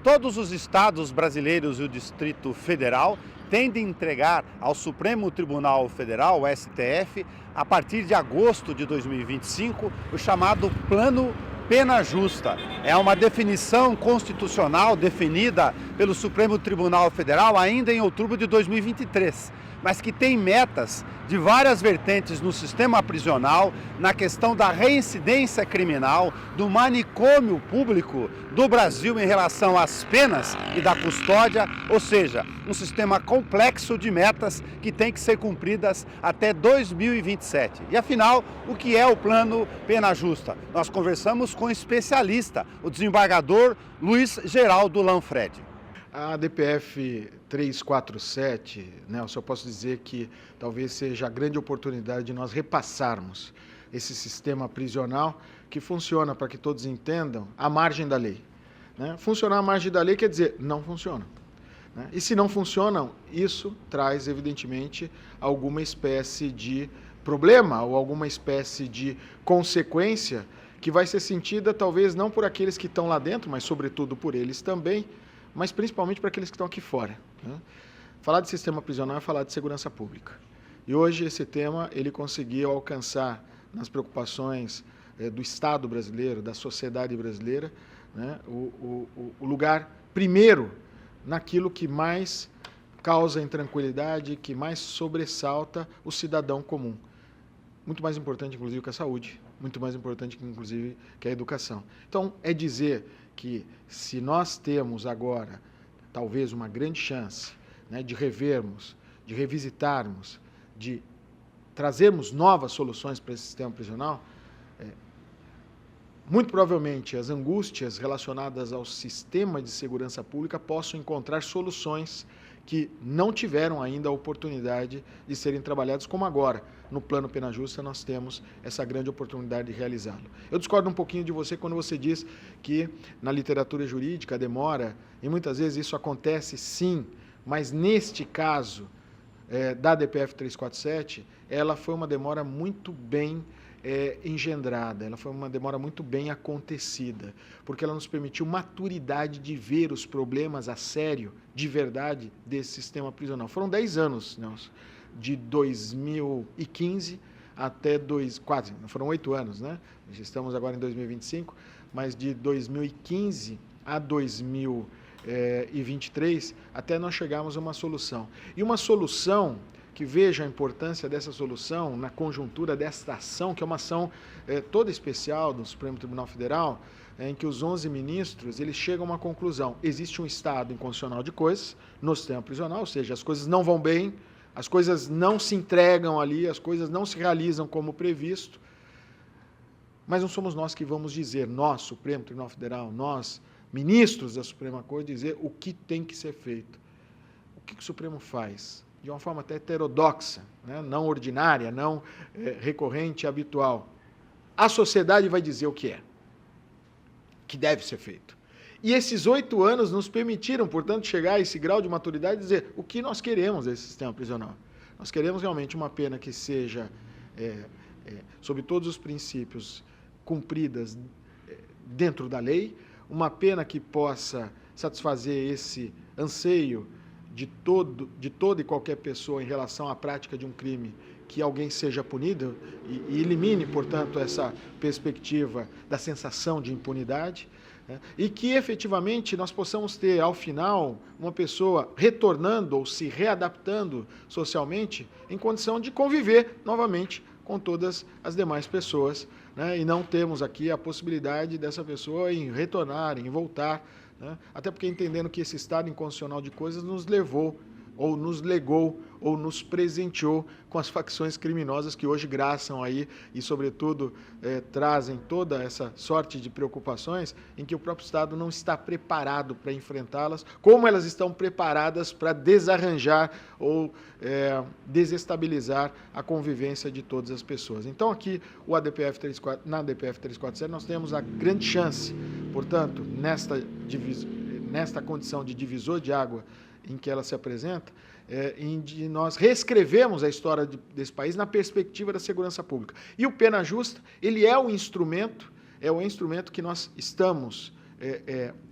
Todos os estados brasileiros e o Distrito Federal têm de entregar ao Supremo Tribunal Federal, o STF, a partir de agosto de 2025, o chamado Plano Pena Justa. É uma definição constitucional definida pelo Supremo Tribunal Federal ainda em outubro de 2023, mas que tem metas de várias vertentes no sistema prisional, na questão da reincidência criminal, do manicômio público do Brasil em relação às penas e da custódia, ou seja, um sistema complexo de metas que tem que ser cumpridas até 2027. E afinal, o que é o Plano Pena Justa? Nós conversamos com um especialista, o desembargador Luiz Geraldo Lanfredi. A DPF 347, né, eu só posso dizer que talvez seja a grande oportunidade de nós repassarmos esse sistema prisional que funciona, para que todos entendam, à margem da lei. Né? Funcionar à margem da lei quer dizer não funciona. Né? E se não funcionam, isso traz, evidentemente, alguma espécie de problema ou alguma espécie de consequência que vai ser sentida talvez não por aqueles que estão lá dentro, mas sobretudo por eles também, mas principalmente para aqueles que estão aqui fora. Né? Falar de sistema prisional é falar de segurança pública. E hoje esse tema ele conseguiu alcançar nas preocupações do Estado brasileiro, da sociedade brasileira, né, o lugar primeiro naquilo que mais causa intranquilidade, que mais sobressalta o cidadão comum. Muito mais importante, inclusive, que a saúde, muito mais importante, inclusive, que a educação. Então, é dizer que se nós temos agora, talvez, uma grande chance, né, de revermos, de revisitarmos, de trazermos novas soluções para esse sistema prisional, muito provavelmente as angústias relacionadas ao sistema de segurança pública possam encontrar soluções que não tiveram ainda a oportunidade de serem trabalhadas, como agora, no Plano Pena Justa, nós temos essa grande oportunidade de realizá-lo. Eu discordo um pouquinho de você quando você diz que na literatura jurídica a demora, e muitas vezes isso acontece sim, mas neste caso da DPF 347, ela foi uma demora muito bem engendrada, ela foi uma demora muito bem acontecida, porque ela nos permitiu maturidade de ver os problemas a sério, de verdade, desse sistema prisional. Foram 10 anos, Nelson, de 2015 até quase, foram 8 anos, né? Estamos agora em 2025, mas de 2015 a 2023, até nós chegarmos a uma solução. E uma solução que veja a importância dessa solução na conjuntura desta ação, que é uma ação toda especial do Supremo Tribunal Federal, em que os 11 ministros eles chegam a uma conclusão. Existe um estado inconstitucional de coisas no sistema prisional, ou seja, as coisas não vão bem, as coisas não se entregam ali, as coisas não se realizam como previsto, mas não somos nós que vamos dizer, nós, Supremo Tribunal Federal, nós, ministros da Suprema Corte, dizer o que tem que ser feito. O que o Supremo faz? De uma forma até heterodoxa, né? Não ordinária, não recorrente, habitual. A sociedade vai dizer o que deve ser feito. E esses 8 anos nos permitiram, portanto, chegar a esse grau de maturidade e dizer o que nós queremos desse sistema prisional. Nós queremos realmente uma pena que seja, sob todos os princípios, cumpridas dentro da lei, uma pena que possa satisfazer esse anseio de toda e qualquer pessoa em relação à prática de um crime, que alguém seja punido e elimine, portanto, essa perspectiva da sensação de impunidade, né? E que, efetivamente, nós possamos ter, ao final, uma pessoa retornando ou se readaptando socialmente em condição de conviver novamente com todas as demais pessoas, né? E não temos aqui a possibilidade dessa pessoa em retornar, em voltar, né? Até porque entendendo que esse estado inconstitucional de coisas nos levou, ou nos legou, ou nos presenteou com as facções criminosas que hoje graçam aí e, sobretudo, trazem toda essa sorte de preocupações em que o próprio Estado não está preparado para enfrentá-las, como elas estão preparadas para desarranjar ou desestabilizar a convivência de todas as pessoas. Então, aqui, na DPF 347, nós temos a grande chance, portanto, nesta condição de divisor de água em que ela se apresenta, em de nós reescrevemos a história desse país na perspectiva da segurança pública. E o Pena Justa, ele é o instrumento que nós estamos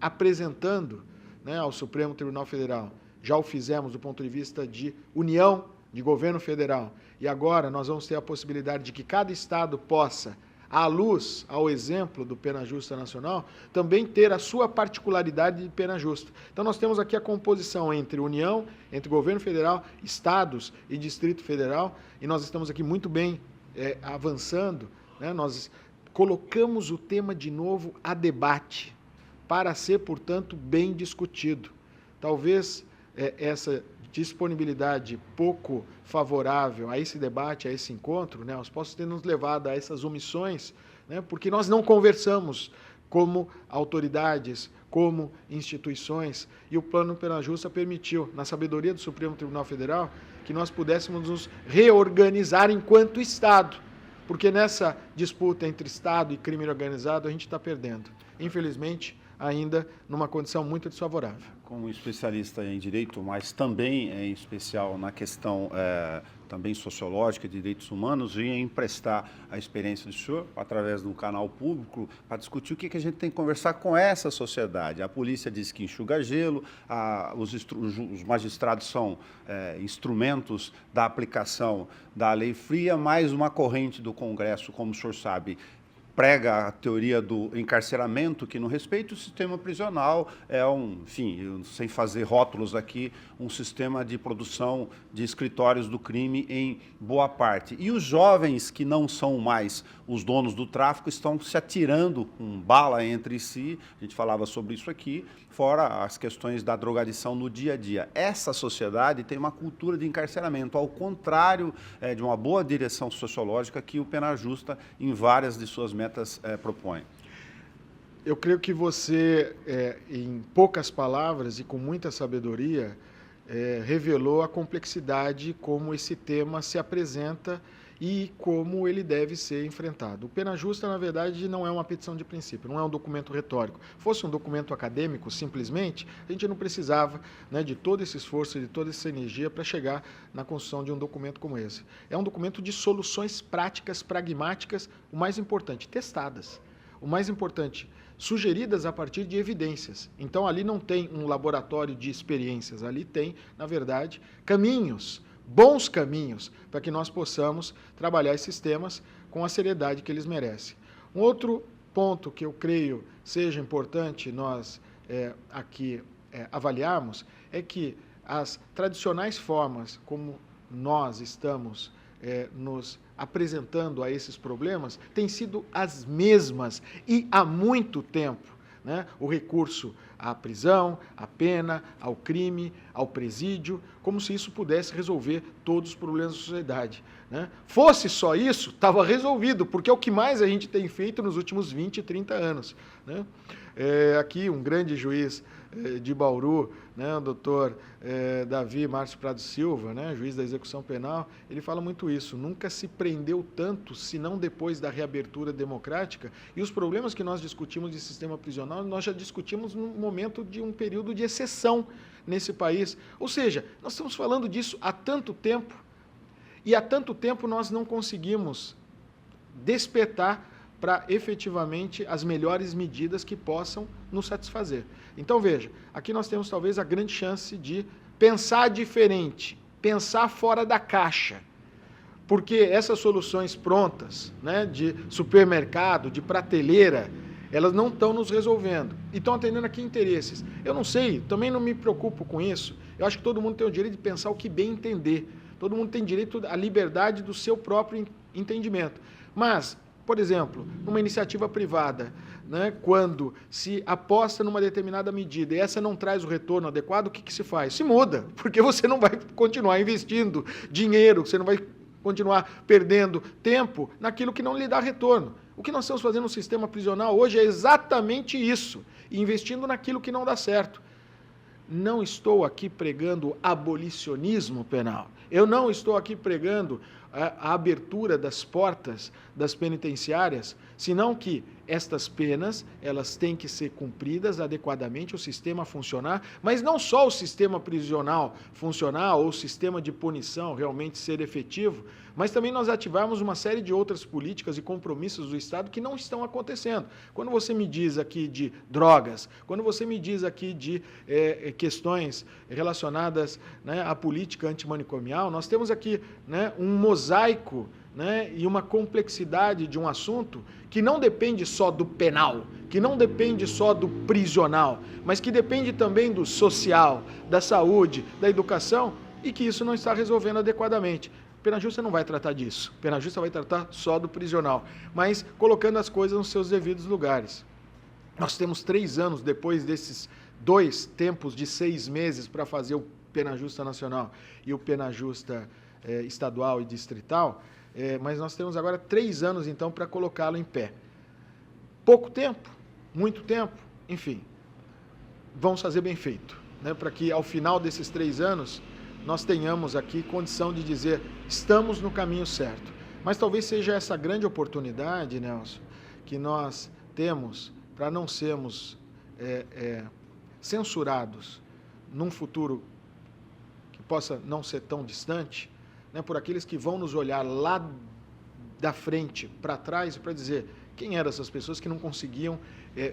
apresentando né, ao Supremo Tribunal Federal. Já o fizemos do ponto de vista de união, de governo federal. E agora nós vamos ter a possibilidade de que cada Estado possa, à luz, ao exemplo do Pena Justa Nacional, também ter a sua particularidade de pena justa. Então nós temos aqui a composição entre União, entre Governo Federal, Estados e Distrito Federal, e nós estamos aqui muito bem avançando, né? Nós colocamos o tema de novo a debate, para ser, portanto, bem discutido. Talvez essa disponibilidade pouco favorável a esse debate, a esse encontro, né, possa ter nos levado a essas omissões, né, porque nós não conversamos como autoridades, como instituições, e o Plano Pena Justa permitiu, na sabedoria do Supremo Tribunal Federal, que nós pudéssemos nos reorganizar enquanto Estado, porque nessa disputa entre Estado e crime organizado a gente está perdendo. Infelizmente, ainda numa condição muito desfavorável. Como especialista em direito, mas também em especial na questão também sociológica de direitos humanos, vinha emprestar a experiência do senhor, através de um canal público, para discutir o que a gente tem que conversar com essa sociedade. A polícia diz que enxuga gelo, os magistrados são instrumentos da aplicação da lei fria, mais uma corrente do Congresso, como o senhor sabe, prega a teoria do encarceramento, que no respeito ao sistema prisional é enfim, sem fazer rótulos aqui, um sistema de produção de escritórios do crime em boa parte. E os jovens que não são mais os donos do tráfico estão se atirando com bala entre si, a gente falava sobre isso aqui, fora as questões da drogadição no dia a dia. Essa sociedade tem uma cultura de encarceramento, ao contrário de uma boa direção sociológica que o Pena Justa, em várias de suas metas, propõe. Eu creio que você, em poucas palavras e com muita sabedoria, revelou a complexidade como esse tema se apresenta e como ele deve ser enfrentado. O Pena Justa, na verdade, não é uma petição de princípio, não é um documento retórico. Fosse um documento acadêmico, simplesmente, a gente não precisava, né, de todo esse esforço, de toda essa energia para chegar na construção de um documento como esse. É um documento de soluções práticas, pragmáticas, o mais importante, testadas. O mais importante, sugeridas a partir de evidências. Então, ali não tem um laboratório de experiências, ali tem, na verdade, caminhos, bons caminhos, para que nós possamos trabalhar esses temas com a seriedade que eles merecem. Um outro ponto que eu creio seja importante nós aqui avaliarmos é que as tradicionais formas como nós estamos nos apresentando a esses problemas têm sido as mesmas e há muito tempo. Né? O recurso à prisão, à pena, ao crime, ao presídio, como se isso pudesse resolver todos os problemas da sociedade. Né? Fosse só isso, estava resolvido, porque é o que mais a gente tem feito nos últimos 20, 30 anos. Né? Aqui um grande juiz de Bauru, né, o doutor Davi Márcio Prado Silva, né, juiz da execução penal, ele fala muito isso, nunca se prendeu tanto, senão depois da reabertura democrática, e os problemas que nós discutimos de sistema prisional, nós já discutimos no momento de um período de exceção nesse país. Ou seja, nós estamos falando disso há tanto tempo, e há tanto tempo nós não conseguimos despertar para efetivamente as melhores medidas que possam nos satisfazer. Então, veja, aqui nós temos talvez a grande chance de pensar diferente, pensar fora da caixa, porque essas soluções prontas, né, de supermercado, de prateleira, elas não estão nos resolvendo e estão atendendo aqui interesses. Eu não sei, também não me preocupo com isso, eu acho que todo mundo tem o direito de pensar o que bem entender, todo mundo tem direito à liberdade do seu próprio entendimento, mas por exemplo, numa iniciativa privada, né, quando se aposta numa determinada medida e essa não traz o retorno adequado, o que se faz? Se muda, porque você não vai continuar investindo dinheiro, você não vai continuar perdendo tempo naquilo que não lhe dá retorno. O que nós estamos fazendo no sistema prisional hoje é exatamente isso, investindo naquilo que não dá certo. Não estou aqui pregando abolicionismo penal. Eu não estou aqui pregando a abertura das portas das penitenciárias senão que estas penas, elas têm que ser cumpridas adequadamente, o sistema funcionar, mas não só o sistema prisional funcionar ou o sistema de punição realmente ser efetivo, mas também nós ativarmos uma série de outras políticas e compromissos do Estado que não estão acontecendo. Quando você me diz aqui de drogas, quando você me diz aqui de questões relacionadas, né, à política antimanicomial, nós temos aqui, né, um mosaico, né, e uma complexidade de um assunto que não depende só do penal, que não depende só do prisional, mas que depende também do social, da saúde, da educação, e que isso não está resolvendo adequadamente. Pena justa não vai tratar disso, pena justa vai tratar só do prisional, mas colocando as coisas nos seus devidos lugares. Nós temos 3 anos depois desses 2 tempos de 6 meses para fazer o pena justa nacional e o pena justa estadual e distrital, mas nós temos agora 3 anos, então, para colocá-lo em pé. Pouco tempo, muito tempo, enfim, vamos fazer bem feito, né, para que, ao final desses 3 anos, nós tenhamos aqui condição de dizer, estamos no caminho certo. Mas talvez seja essa grande oportunidade, Nelson, que nós temos para não sermos censurados num futuro que possa não ser tão distante, né, por aqueles que vão nos olhar lá da frente para trás para dizer quem eram essas pessoas que não conseguiam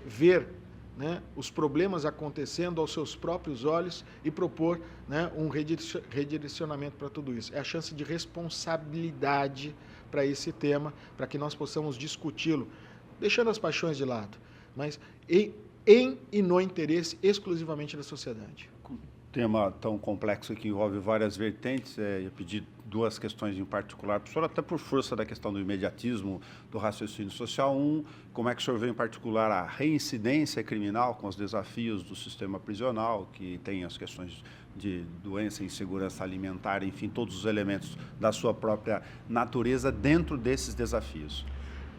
ver, né, os problemas acontecendo aos seus próprios olhos e propor, né, um redirecionamento para tudo isso. É a chance de responsabilidade para esse tema, para que nós possamos discuti-lo, deixando as paixões de lado, mas em e no interesse exclusivamente da sociedade. Tema tão complexo que envolve várias vertentes, eu pedi 2 questões em particular, professor, até por força da questão do imediatismo, do raciocínio social. Como é que o senhor vê em particular a reincidência criminal com os desafios do sistema prisional, que tem as questões de doença, insegurança alimentar, enfim, todos os elementos da sua própria natureza dentro desses desafios?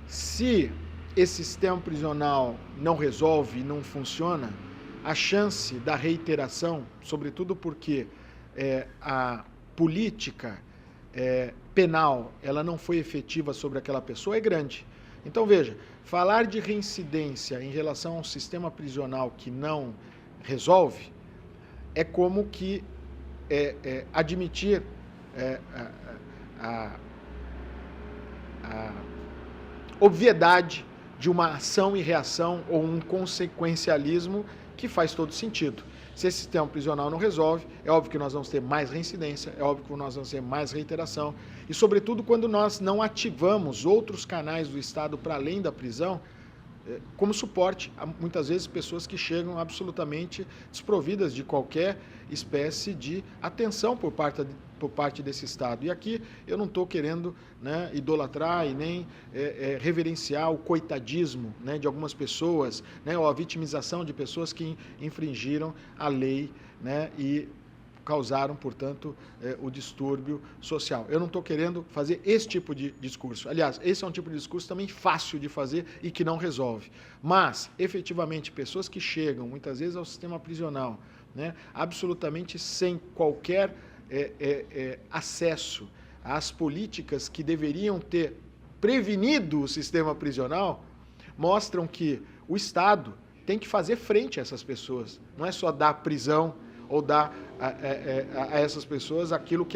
Se esse sistema prisional não resolve e não funciona, a chance da reiteração, sobretudo porque a política penal ela não foi efetiva sobre aquela pessoa, é grande. Então, veja, falar de reincidência em relação a um sistema prisional que não resolve é como que admitir a obviedade de uma ação e reação ou um consequencialismo que faz todo sentido. Se esse sistema prisional não resolve, é óbvio que nós vamos ter mais reincidência, é óbvio que nós vamos ter mais reiteração, e sobretudo quando nós não ativamos outros canais do Estado para além da prisão, como suporte a, muitas vezes, pessoas que chegam absolutamente desprovidas de qualquer espécie de atenção por parte desse Estado. E aqui eu não estou querendo, né, idolatrar e nem reverenciar o coitadismo, né, de algumas pessoas, né, ou a vitimização de pessoas que infringiram a lei, né, e causaram, portanto, o distúrbio social. Eu não estou querendo fazer esse tipo de discurso. Aliás, esse é um tipo de discurso também fácil de fazer e que não resolve. Mas, efetivamente, pessoas que chegam, muitas vezes, ao sistema prisional, né, absolutamente sem qualquer acesso às políticas que deveriam ter prevenido o sistema prisional, mostram que o Estado tem que fazer frente a essas pessoas. Não é só dar prisão ou dar a essas pessoas aquilo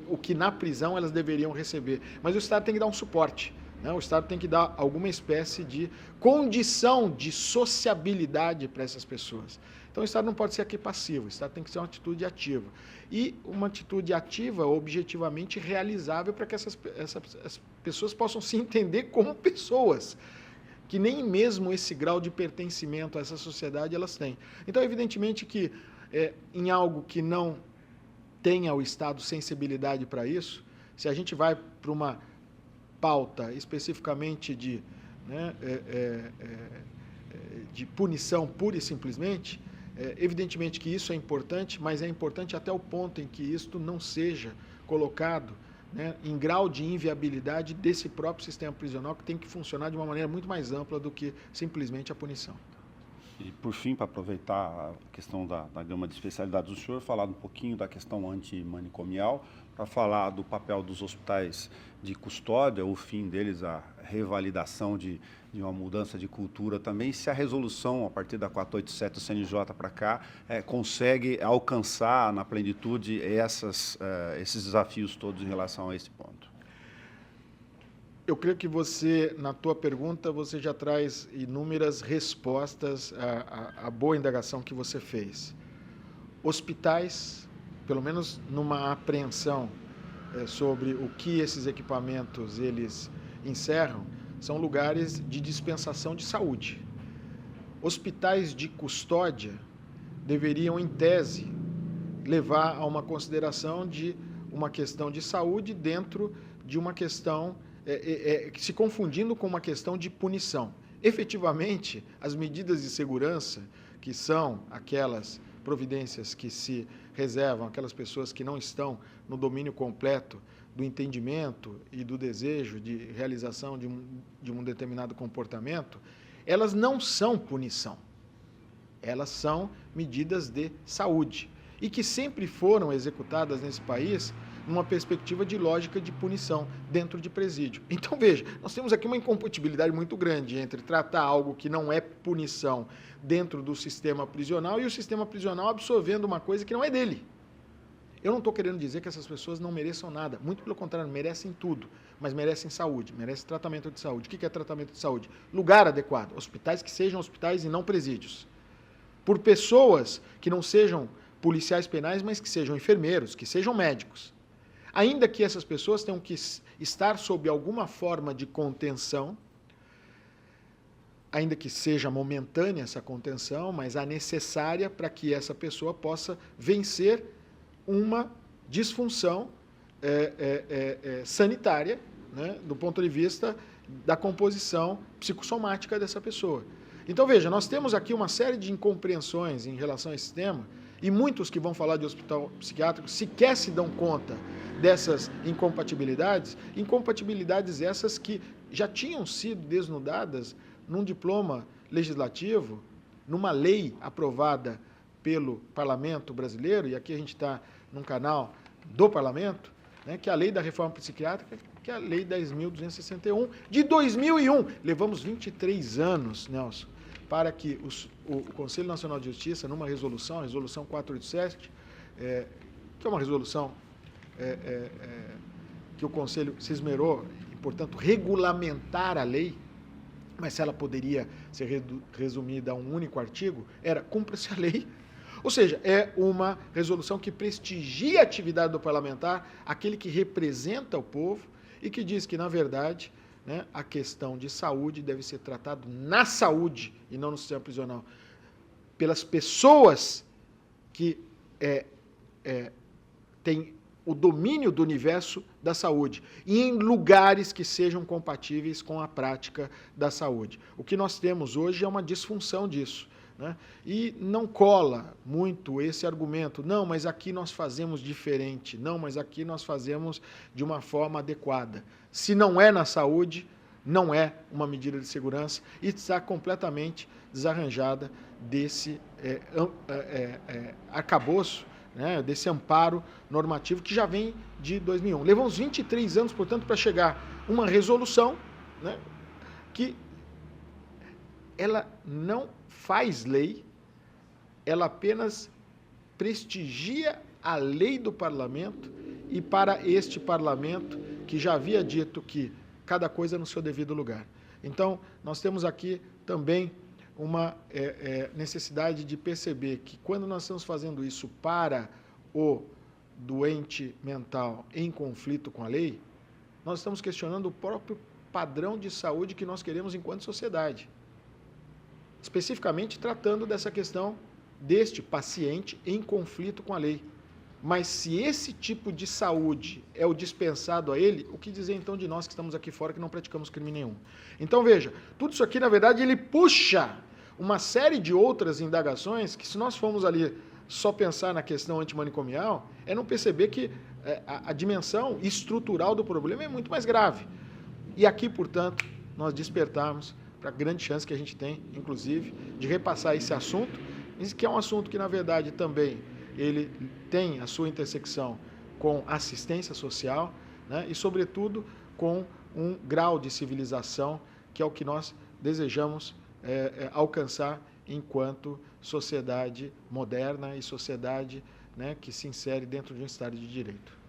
o que na prisão elas deveriam receber. Mas o Estado tem que dar um suporte, né? O Estado tem que dar alguma espécie de condição de sociabilidade para essas pessoas. Então o Estado não pode ser aqui passivo, o Estado tem que ser uma atitude ativa. E uma atitude ativa, objetivamente realizável, para que essas pessoas possam se entender como pessoas, que nem mesmo esse grau de pertencimento a essa sociedade elas têm. Então, evidentemente que em algo que não tenha o Estado sensibilidade para isso, se a gente vai para uma pauta especificamente de punição pura e simplesmente, evidentemente que isso é importante, mas é importante até o ponto em que isto não seja colocado, né, em grau de inviabilidade desse próprio sistema prisional, que tem que funcionar de uma maneira muito mais ampla do que simplesmente a punição. E, por fim, para aproveitar a questão da gama de especialidades do senhor, falar um pouquinho da questão antimanicomial. para falar do papel dos hospitais de custódia, o fim deles, a revalidação de uma mudança de cultura também, se a resolução, a partir da 487 do CNJ para cá, consegue alcançar na plenitude esses desafios todos em relação a esse ponto. Eu creio que você, na tua pergunta, você já traz inúmeras respostas à boa indagação que você fez. Hospitais, pelo menos numa apreensão sobre o que esses equipamentos eles encerram, são lugares de dispensação de saúde. Hospitais de custódia deveriam, em tese, levar a uma consideração de uma questão de saúde dentro de uma questão, se confundindo com uma questão de punição. Efetivamente, as medidas de segurança, que são aquelas providências que se reservam aquelas pessoas que não estão no domínio completo do entendimento e do desejo de realização de um determinado comportamento, elas não são punição. Elas são medidas de saúde e que sempre foram executadas nesse país numa perspectiva de lógica de punição dentro de presídio. Então, veja, nós temos aqui uma incompatibilidade muito grande entre tratar algo que não é punição dentro do sistema prisional e o sistema prisional absorvendo uma coisa que não é dele. Eu não estou querendo dizer que essas pessoas não mereçam nada, muito pelo contrário, merecem tudo, mas merecem saúde, merecem tratamento de saúde. O que é tratamento de saúde? Lugar adequado, hospitais que sejam hospitais e não presídios. Por pessoas que não sejam policiais penais, mas que sejam enfermeiros, que sejam médicos. Ainda que essas pessoas tenham que estar sob alguma forma de contenção, ainda que seja momentânea essa contenção, mas a necessária para que essa pessoa possa vencer uma disfunção sanitária, né, do ponto de vista da composição psicossomática dessa pessoa. Então, veja, nós temos aqui uma série de incompreensões em relação a esse tema, e muitos que vão falar de hospital psiquiátrico sequer se dão conta dessas incompatibilidades essas que já tinham sido desnudadas num diploma legislativo, numa lei aprovada pelo Parlamento brasileiro, e aqui a gente está num canal do Parlamento, né, que é a Lei da Reforma Psiquiátrica, que é a Lei 10.261, de 2001. Levamos 23 anos, Nelson, para que o Conselho Nacional de Justiça, numa resolução, a Resolução 487, que é uma resolução que o Conselho se esmerou, e, portanto, regulamentar a lei, mas se ela poderia ser resumida a um único artigo, era cumpra-se a lei. Ou seja, é uma resolução que prestigia a atividade do parlamentar, aquele que representa o povo e que diz que, na verdade, né, a questão de saúde deve ser tratada na saúde e não no sistema prisional, pelas pessoas que têm o domínio do universo da saúde e em lugares que sejam compatíveis com a prática da saúde. O que nós temos hoje é uma disfunção disso, né? E não cola muito esse argumento, não, mas aqui nós fazemos diferente, não, mas aqui nós fazemos de uma forma adequada. Se não é na saúde, não é uma medida de segurança e está completamente desarranjada desse arcabouço, né, desse amparo normativo que já vem de 2001. Levamos 23 anos, portanto, para chegar a uma resolução, né, que ela não faz lei, ela apenas prestigia a lei do parlamento e para este parlamento que já havia dito que cada coisa no seu devido lugar. Então, nós temos aqui também uma necessidade de perceber que quando nós estamos fazendo isso para o doente mental em conflito com a lei, nós estamos questionando o próprio padrão de saúde que nós queremos enquanto sociedade. Especificamente tratando dessa questão deste paciente em conflito com a lei. Mas se esse tipo de saúde é o dispensado a ele, o que dizer então de nós que estamos aqui fora que não praticamos crime nenhum? Então veja, tudo isso aqui na verdade ele puxa uma série de outras indagações que se nós formos ali só pensar na questão antimanicomial, é não perceber que a dimensão estrutural do problema é muito mais grave. E aqui, portanto, nós despertarmos para a grande chance que a gente tem, inclusive, de repassar esse assunto, que é um assunto que, na verdade, também ele tem a sua intersecção com assistência social, né, e, sobretudo, com um grau de civilização que é o que nós desejamos alcançar enquanto sociedade moderna e sociedade, né, que se insere dentro de um Estado de Direito.